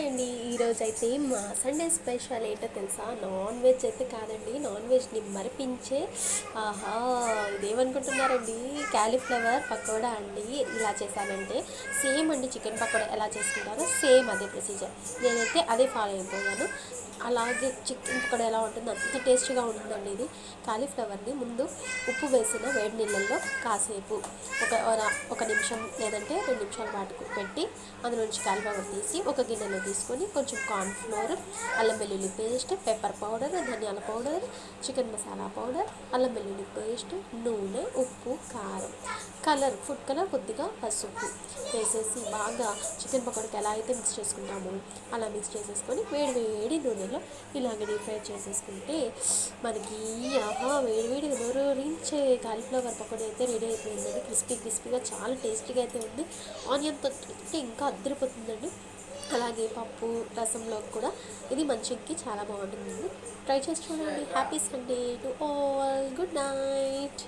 అండి. ఈరోజైతే మా సండే స్పెషల్ ఏంటో తెలుసా? నాన్ వెజ్ అయితే కాదండి, నాన్ వెజ్ని మరిపించే ఆహా ఇదేమనుకుంటున్నారండి, క్యాలీఫ్లవర్ పకోడా అండి. ఇలా చేశానంటే సేమ్ అండి, చికెన్ పకోడా ఎలా చేసుకుంటారో సేమ్ అదే ప్రొసీజర్. నేనైతే అదే ఫాలో అయిపోయాను. అలాగే చికెన్ పకోడా ఎలా ఉంటుందో అంత టేస్టీగా ఉంటుందండి. ఇది కాలీఫ్లవర్ని ముందు ఉప్పు వేసిన వేడి నీళ్ళల్లో కాసేపు ఒక నిమిషం లేదంటే 2 నిమిషాల పాటు పెట్టి అందులోంచి కాలీఫ్లవర్ తీసి ఒక గిన్నెలో తీసుకొని కొంచెం కార్న్ఫ్లోర్, అల్లం వెల్లుల్లి పేస్ట్, పెప్పర్ పౌడర్, ధనియాల పౌడర్, చికెన్ మసాలా పౌడర్, అల్లం వెల్లుల్లి పేస్ట్, నూనె, ఉప్పు, కారం, ఫుడ్ కలర్, కొద్దిగా పసుపు వేసేసి బాగా చికెన్ పకోడీకి ఎలా అయితే మిక్స్ చేసుకుంటామో అలా మిక్స్ చేసేసుకొని వేడి వేడి నూనెలో ఇలాగ డీప్ ఫ్రై చేసేసుకుంటే మనకి వేడి నోరూరించే కాలీఫ్లవర్ పకోడీ అయితే రెడీ అయిపోయిందండి. క్రిస్పీగా చాలా టేస్టీగా అయితే ఉంది. ఆనియన్తో తింటే ఇంకా అద్దరిపోతుందండి. అలాగే పప్పు రసంలో కూడా ఇది మంచికి చాలా బాగుంటుందండి. ట్రై చేసి చూడండి. Happy Sunday to all. Good night.